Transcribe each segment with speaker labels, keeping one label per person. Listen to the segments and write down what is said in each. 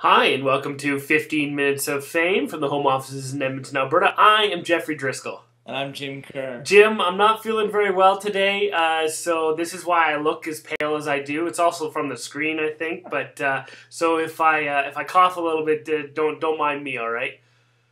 Speaker 1: Hi, and welcome to 15 Minutes of Fame from the home offices in Edmonton, Alberta. I am Jeffrey Driscoll.
Speaker 2: And I'm Jim Kerr.
Speaker 1: Jim, I'm not feeling very well today, so this is why I look as pale as I do. It's also from the screen, I think. But so if I cough a little bit, don't mind me, all right?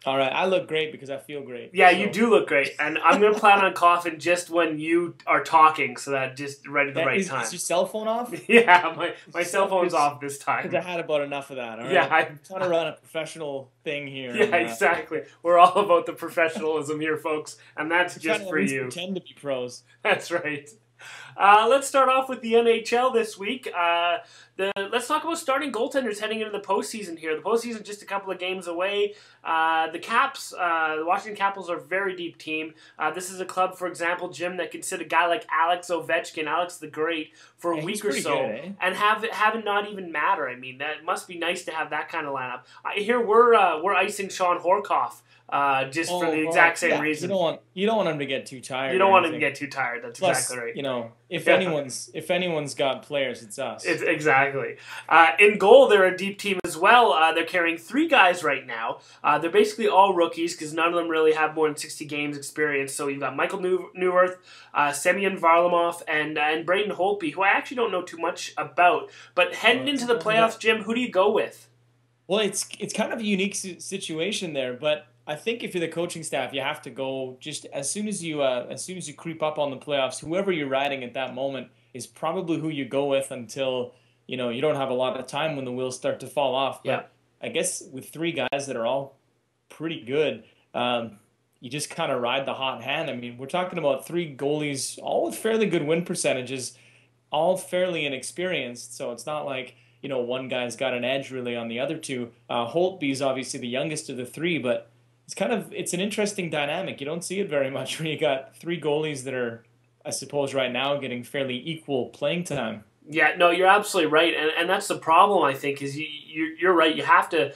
Speaker 2: All right, I look great because I feel great.
Speaker 1: Yeah, so. You do look great, and I'm going to plan on coughing just when you are talking, so that just right at the right time.
Speaker 2: Is your cell phone off?
Speaker 1: Yeah, my cell phone's off this time.
Speaker 2: Because I had about enough of that, all right?
Speaker 1: Yeah,
Speaker 2: I'm trying to run a professional thing here.
Speaker 1: Yeah, exactly. We're all about the professionalism here, folks, and that's just for you.
Speaker 2: Pretend to be pros.
Speaker 1: That's right. Let's start off with the NHL this week. Let's talk about starting goaltenders heading into the postseason here. The postseason just a couple of games away. The Caps, the Washington Capitals are a very deep team. This is a club, for example, Jim, that can sit a guy like Alex Ovechkin, Alex the Great, for a week or so,
Speaker 2: good,
Speaker 1: and have it not even matter. I mean, that must be nice to have that kind of lineup. I hear we're icing Sean Horkoff. Just for the exact same reason.
Speaker 2: You don't want him to get too tired.
Speaker 1: You don't want him to get too tired. That's
Speaker 2: Plus,
Speaker 1: exactly right.
Speaker 2: You know, if anyone's got players, it's us.
Speaker 1: It's exactly. In goal, they're a deep team as well. They're carrying 3 guys right now. They're basically all rookies because none of them really have more than 60 games experience. So you've got Michael Neuwirth, Semyon Varlamov, and Braden Holtby, who I actually don't know too much about. But heading into the playoffs, Jim, who do you go with?
Speaker 2: Well, it's kind of a unique situation there, but I think if you're the coaching staff, you have to go just as soon as you creep up on the playoffs. Whoever you're riding at that moment is probably who you go with until you don't have a lot of time when the wheels start to fall off. But
Speaker 1: yeah.
Speaker 2: I guess with 3 guys that are all pretty good, you just kind of ride the hot hand. I mean, we're talking about 3 goalies, all with fairly good win percentages, all fairly inexperienced. So it's not like one guy's got an edge really on the other 2. Holtby's obviously the youngest of the 3, but it's an interesting dynamic. You don't see it very much when you got 3 goalies that are, I suppose, right now getting fairly equal playing time.
Speaker 1: Yeah, no, you're absolutely right, and that's the problem. I think is you're right. You have to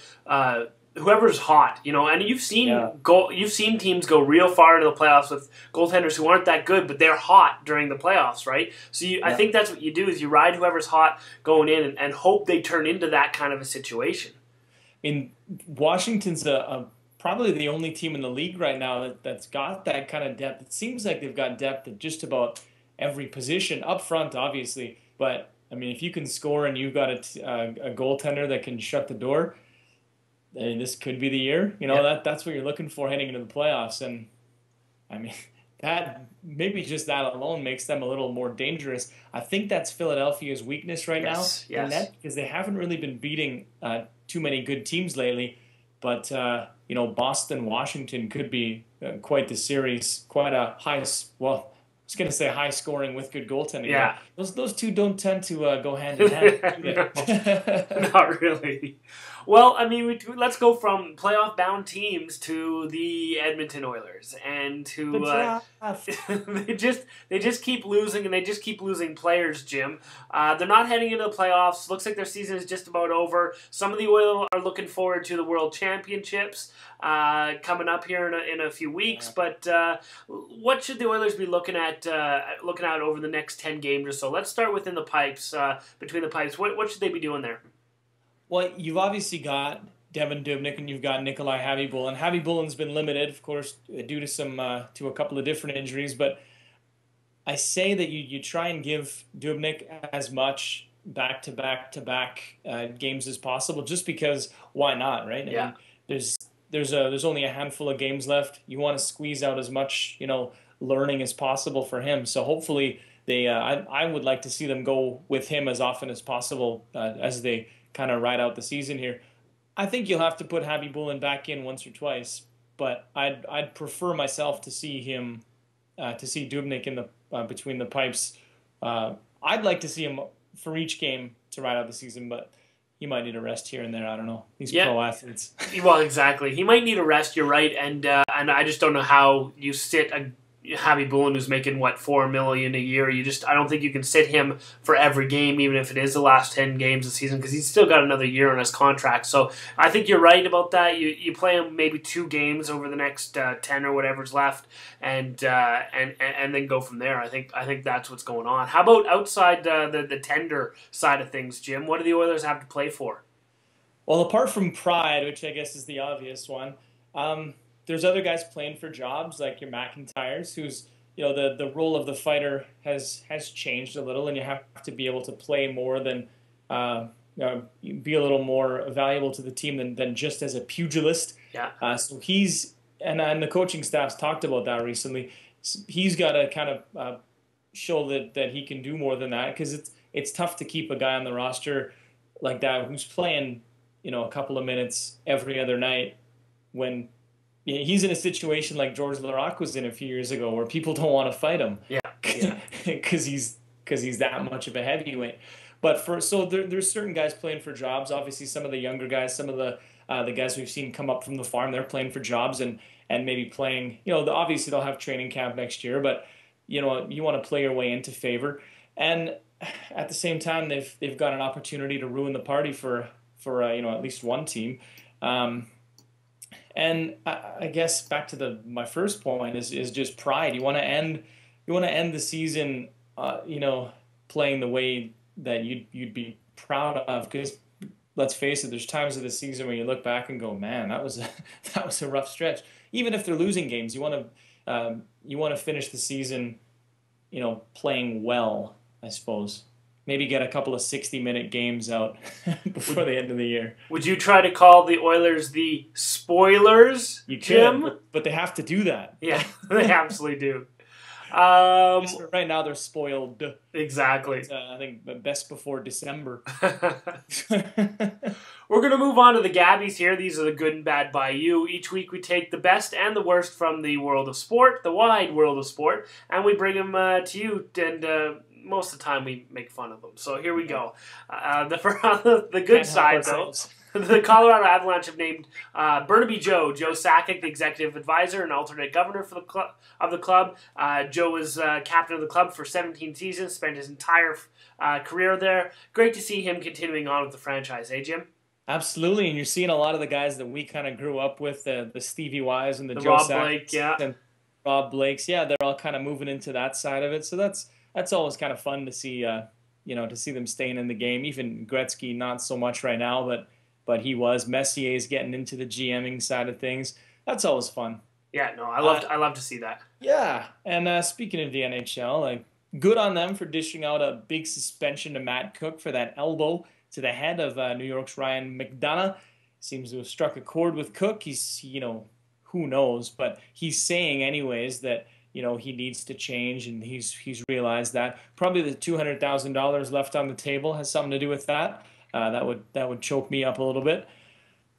Speaker 1: whoever's hot, and you've seen teams go real far into the playoffs with goaltenders who aren't that good, but they're hot during the playoffs, right? So I think that's what you do is you ride whoever's hot going in and hope they turn into that kind of a situation.
Speaker 2: I mean, Washington's probably the only team in the league right now that's got that kind of depth. It seems like they've got depth at just about every position, up front, obviously. But, I mean, if you can score and you've got a goaltender that can shut the door, then this could be the year. That's what you're looking for heading into the playoffs. And, I mean, maybe just that alone makes them a little more dangerous. I think that's Philadelphia's weakness right now.
Speaker 1: Yes.
Speaker 2: Because they haven't really been beating too many good teams lately. But, Boston, Washington could be quite the series, quite a high, I was going to say high scoring with good goaltending.
Speaker 1: Yeah.
Speaker 2: Those 2 don't tend to go hand in hand.
Speaker 1: Not really. Well, I mean, let's go from playoff-bound teams to the Edmonton Oilers, and they just keep losing, and they just keep losing players. Jim, they're not heading into the playoffs. Looks like their season is just about over. Some of the Oilers are looking forward to the World Championships coming up here in a few weeks. But what should the Oilers be looking at over the next 10 games or so? Let's start within the pipes. Between the pipes, what should they be doing there?
Speaker 2: Well, you've obviously got Devin Dubnyk and you've got Nikolai Habibulin. And Habibulin's been limited, of course, due to a couple of different injuries. But I say that you try and give Dubnyk as much back-to-back games as possible, just because why not, right?
Speaker 1: Yeah.
Speaker 2: I mean, there's only a handful of games left. You want to squeeze out as much learning as possible for him. So hopefully I would like to see them go with him as often as possible as they kind of ride out the season here. I think you'll have to put Habibulin back in once or twice, but I'd prefer myself to see him to see Dubnyk in the between the pipes. I'd like to see him for each game to ride out the season, but he might need a rest here and there. I don't know. These pro athletes.
Speaker 1: Well, exactly. He might need a rest. You're right, and I just don't know how you sit Habibulin, who's making $4 million a year. I don't think you can sit him for every game, even if it is the last 10 games of the season, because he's still got another year on his contract. So I think you're right about that. You play him maybe 2 games over the next 10 or whatever's left, and then go from there. I think that's what's going on. How about outside the tender side of things, Jim? What do the Oilers have to play for?
Speaker 2: Well, apart from pride, which I guess is the obvious one, there's other guys playing for jobs like your McIntyres, who's the role of the fighter has changed a little, and you have to be able to play more than be a little more valuable to the team than just as a pugilist.
Speaker 1: Yeah.
Speaker 2: So he's and the coaching staff's talked about that recently. He's got to kind of show that he can do more than that, because it's tough to keep a guy on the roster like that who's playing a couple of minutes every other night when he's in a situation like George Laraque was in a few years ago, where people don't want to fight him.
Speaker 1: Yeah.
Speaker 2: Because he's that much of a heavyweight. But there's certain guys playing for jobs. Obviously, some of the younger guys, some of the guys we've seen come up from the farm, they're playing for jobs and maybe playing. Obviously they'll have training camp next year, but you want to play your way into favor. And at the same time, they've got an opportunity to ruin the party for at least one team. And I guess back to my first point is just pride. You want to end the season, playing the way that you'd be proud of. Because let's face it, there's times of the season where you look back and go, man, that was a rough stretch. Even if they're losing games, you want to finish the season, playing well, I suppose. Maybe get a couple of 60-minute games out before the end of the year.
Speaker 1: Would you try to call the Oilers the spoilers, Jim?
Speaker 2: But they have to do that.
Speaker 1: Yeah, they absolutely do.
Speaker 2: Right now they're spoiled.
Speaker 1: Exactly.
Speaker 2: I think best before December.
Speaker 1: We're going to move on to the GABBYs here. These are the good and bad by you. Each week we take the best and the worst from the world of sport, the wide world of sport, and we bring them to you. And most of the time we make fun of them. So here we go. The good side, though. The Colorado Avalanche have named Burnaby Joe Sakic, the executive advisor and alternate governor for the club. Joe was captain of the club for 17 seasons, spent his entire career there. Great to see him continuing on with the franchise, Jim?
Speaker 2: Absolutely, and you're seeing a lot of the guys that we kind of grew up with, the Stevie Y's and the Joe
Speaker 1: Rob
Speaker 2: Sakics,
Speaker 1: Blake, yeah.
Speaker 2: And Rob Blakes, yeah, they're all kind of moving into that side of it. So that's always kind of fun to see, to see them staying in the game. Even Gretzky, not so much right now, but he was. Messier's getting into the GMing side of things. That's always fun.
Speaker 1: Yeah, no, I love to see that.
Speaker 2: Yeah, and speaking of the NHL, good on them for dishing out a big suspension to Matt Cooke for that elbow to the head of New York's Ryan McDonough. Seems to have struck a chord with Cooke. He's, who knows, but he's saying anyways that he needs to change, and he's realized that. Probably the $200,000 left on the table has something to do with that. That would choke me up a little bit.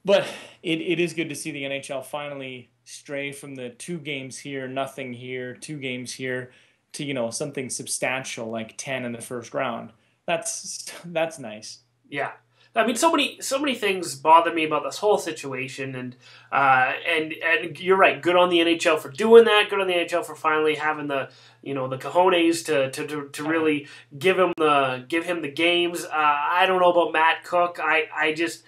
Speaker 2: But it is good to see the NHL finally stray from the 2 games here, nothing here, 2 games here, to something substantial like 10 in the first round. That's nice.
Speaker 1: Yeah. I mean, so many things bother me about this whole situation, and you're right. Good on the NHL for doing that. Good on the NHL for finally having the the cojones to really give him the games. I don't know about Matt Cooke. I just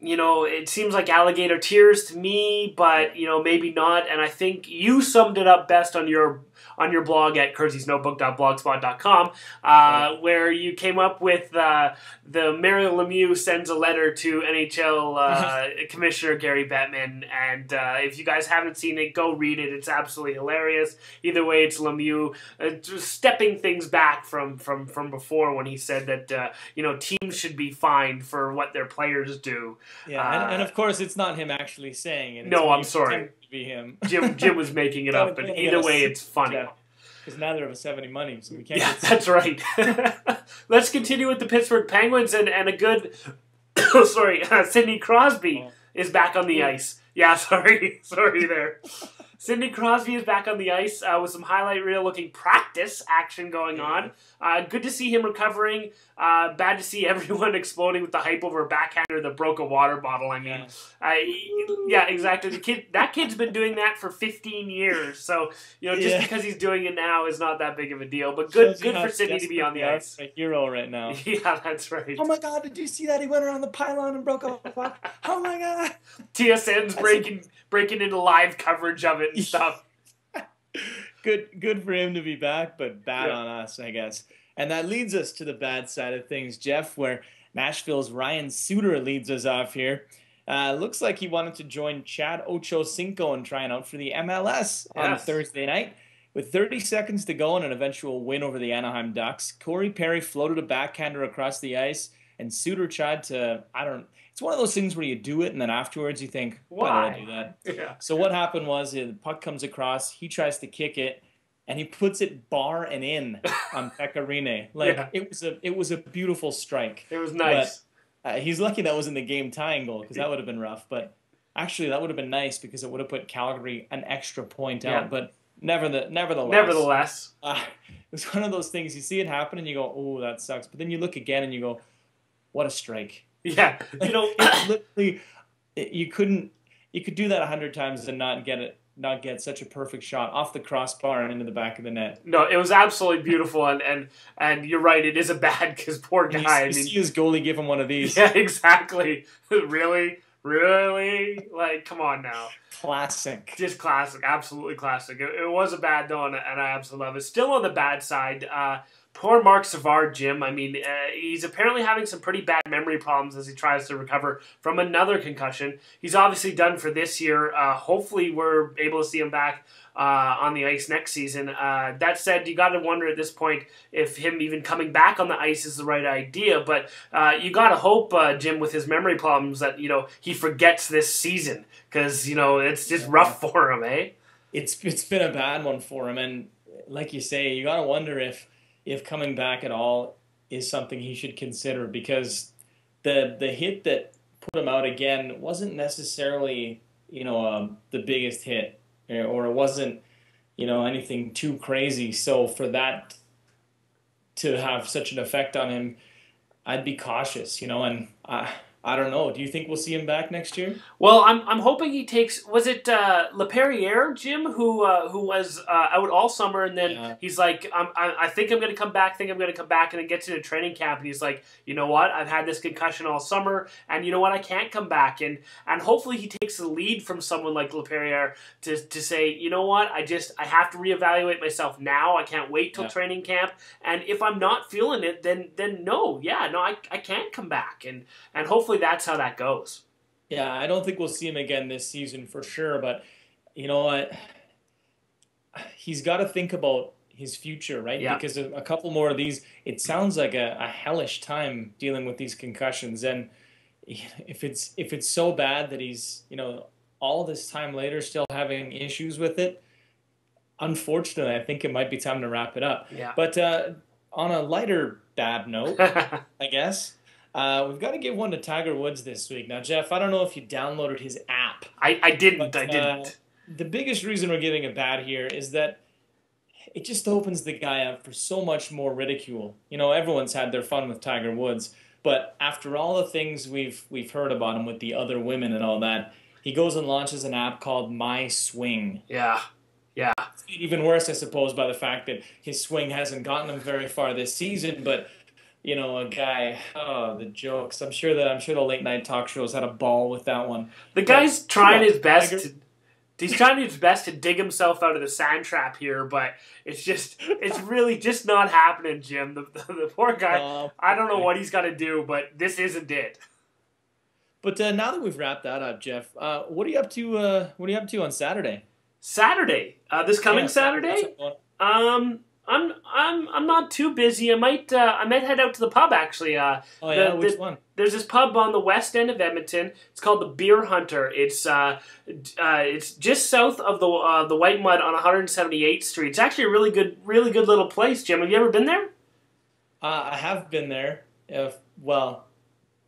Speaker 1: it seems like alligator tears to me, but maybe not. And I think you summed it up best on your blog at curseysnotebook.blogspot.com, where you came up with the Mario Lemieux sends a letter to NHL Commissioner Gary Bettman, and if you guys haven't seen it, go read it. It's absolutely hilarious. Either way, it's Lemieux stepping things back from before, when he said that teams should be fined for what their players do.
Speaker 2: Yeah, and of course it's not him actually saying it.
Speaker 1: No, I'm sorry.
Speaker 2: Be him.
Speaker 1: Jim was making it up, but either way, it's funny.
Speaker 2: Because neither of us have any money, so we can't.
Speaker 1: Yeah, that's right. Let's continue with the Pittsburgh Penguins, and a good, Sidney Crosby is back on the ice. Yeah, sorry there. Sidney Crosby is back on the ice with some highlight reel looking practice action going on. Good to see him recovering. Bad to see everyone exploding with the hype over a backhander that broke a water bottle. I mean, yeah, exactly. That kid's been doing that for 15 years. So, just because he's doing it now is not that big of a deal. But good for Sidney to be on the ice.
Speaker 2: A hero right now.
Speaker 1: Yeah, that's right.
Speaker 2: Oh my God, did you see that? He went around the pylon and broke a puck. Oh my God.
Speaker 1: TSN's breaking into live coverage of it and stuff.
Speaker 2: Good for him to be back, but bad on us, I guess. And that leads us to the bad side of things, Jeff, where Nashville's Ryan Suter leads us off here. Looks like he wanted to join Chad Ochocinco and trying out for the MLS on Thursday night. With 30 seconds to go and an eventual win over the Anaheim Ducks, Corey Perry floated a backhander across the ice, and Suter tried to, it's one of those things where you do it and then afterwards you think, why did I do that?
Speaker 1: Yeah.
Speaker 2: So what happened was the puck comes across, he tries to kick it, and he puts it bar and in on Pecorine. It was a beautiful strike.
Speaker 1: It was nice.
Speaker 2: But, he's lucky that wasn't the game-tying goal because that would have been rough. But actually, that would have been nice because it would have put Calgary an extra point out. But nevertheless, it's one of those things. You see it happen and you go, "Oh, that sucks." But then you look again and you go, "What a strike!"
Speaker 1: Yeah,
Speaker 2: literally, you could do that 100 times and not get such a perfect shot off the crossbar and into the back of the net.
Speaker 1: No, it was absolutely beautiful, and you're right, it is a bad because poor guy.
Speaker 2: You see his goalie give him one of these.
Speaker 1: Yeah, exactly. Really, like, come on now.
Speaker 2: Classic.
Speaker 1: Just classic, absolutely classic. It was a bad though, and I absolutely love it. Still on the bad side. Poor Marc Savard, Jim. I mean, he's apparently having some pretty bad memory problems as he tries to recover from another concussion. He's obviously done for this year. Hopefully we're able to see him back on the ice next season. That said, you got to wonder at this point if him even coming back on the ice is the right idea. But you got to hope, Jim, with his memory problems that, he forgets this season because, it's just rough for him, eh?
Speaker 2: It's been a bad one for him. And like you say, you got to wonder if coming back at all is something he should consider because the hit that put him out again wasn't necessarily, the biggest hit or it wasn't, anything too crazy. So for that to have such an effect on him, I'd be cautious, and I don't know. Do you think we'll see him back next year?
Speaker 1: Well, I'm hoping he takes. Was it Laperriere, Jim, who was out all summer, and then he's like, I think I'm going to come back. And then gets into training camp, and he's like, you know what? I've had this concussion all summer, and you know what? I can't come back. And hopefully he takes the lead from someone like Laperriere to say, you know what? I have to reevaluate myself now. I can't wait till training camp. And if I'm not feeling it, then I can't come back. And hopefully that's how that goes.
Speaker 2: Yeah, I don't think we'll see him again this season for sure, but you know what? He's got to think about his future, right? Yeah. Because a couple more of these, it sounds like a hellish time dealing with these concussions. And if it's so bad that he's, all this time later still having issues with it, unfortunately, I think it might be time to wrap it up.
Speaker 1: Yeah.
Speaker 2: But on a lighter bad note, I guess, we've got to give one to Tiger Woods this week. Now, Jeff, I don't know if you downloaded his app.
Speaker 1: I didn't.
Speaker 2: The biggest reason we're giving it bad here is that it just opens the guy up for so much more ridicule. Everyone's had their fun with Tiger Woods, but after all the things we've heard about him with the other women and all that, he goes and launches an app called My Swing.
Speaker 1: Yeah. Yeah.
Speaker 2: Even worse, I suppose, by the fact that his swing hasn't gotten him very far this season, but a guy, the jokes. I'm sure the late night talk shows had a ball with that one.
Speaker 1: The guy's trying his best to dig himself out of the sand trap here, but it's really just not happening, Jim. The poor guy, I don't know what he's got to do, but this isn't it.
Speaker 2: But now that we've wrapped that up, Jeff, what are you up to? What are you up to on Saturday?
Speaker 1: Saturday, this coming Saturday. I'm not too busy. I might head out to the pub actually.
Speaker 2: Which one?
Speaker 1: There's this pub on the west end of Edmonton. It's called the Beer Hunter. It's just south of the White Mud on 178th Street. It's actually a really good little place. Jim, have you ever been there?
Speaker 2: I have been there.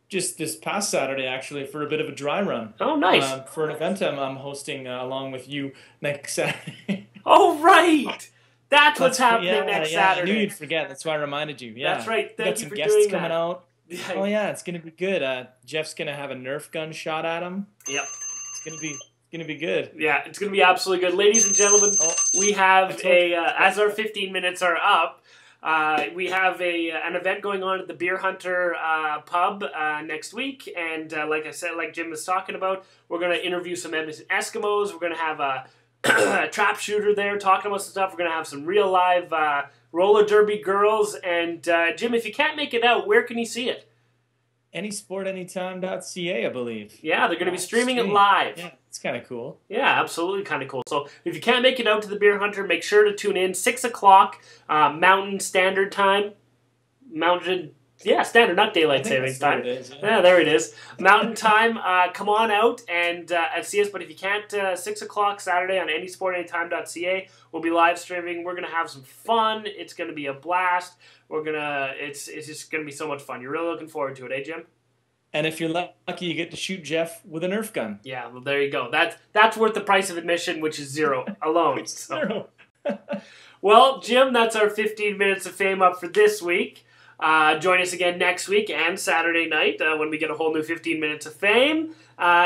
Speaker 2: Just this past Saturday, actually, for a bit of a dry run.
Speaker 1: Oh, nice.
Speaker 2: For an event I'm hosting along with you next Saturday.
Speaker 1: Oh, right. That's what's happening next Saturday.
Speaker 2: I knew you'd forget. That's why I reminded you. Yeah.
Speaker 1: That's right. Thank you for doing that.
Speaker 2: Got some guests coming out. Yeah. Oh, yeah. It's going to be good. Jeff's going to have a Nerf gun shot at him.
Speaker 1: Yep.
Speaker 2: It's going to be good.
Speaker 1: Yeah, it's going to be absolutely good. Ladies and gentlemen, we have as our 15 minutes are up, we have an event going on at the Beer Hunter pub next week, and like I said, like Jim was talking about, we're going to interview some Edmonton Eskimos. We're going to have a trap shooter there talking about some stuff. We're going to have some real live roller derby girls, and Jim, if you can't make it out, where can you see it?
Speaker 2: anysportanytime.ca, I believe.
Speaker 1: Yeah, they're going to be streaming it live.
Speaker 2: Yeah, it's kind of cool.
Speaker 1: Yeah, absolutely kind of cool. So if you can't make it out to the Beer Hunter, make sure to tune in 6 o'clock Mountain Standard Time. Standard, not daylight savings time.
Speaker 2: It is,
Speaker 1: yeah, there it is. Mountain time. Come on out and see us. But if you can't, 6 o'clock Saturday on anysportanytime.ca, we'll be live streaming. We're gonna have some fun. It's gonna be a blast. It's just gonna be so much fun. You're really looking forward to it, eh, Jim?
Speaker 2: And if you're lucky, you get to shoot Jeff with a Nerf gun.
Speaker 1: Yeah, well, there you go. That's worth the price of admission, which is zero alone.
Speaker 2: Zero.
Speaker 1: Well, Jim, that's our 15 minutes of fame up for this week. Join us again next week and Saturday night when we get a whole new 15 minutes of fame.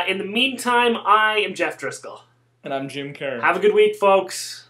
Speaker 1: In the meantime, I am Jeff Driscoll.
Speaker 2: And I'm Jim Kerr.
Speaker 1: Have a good week, folks.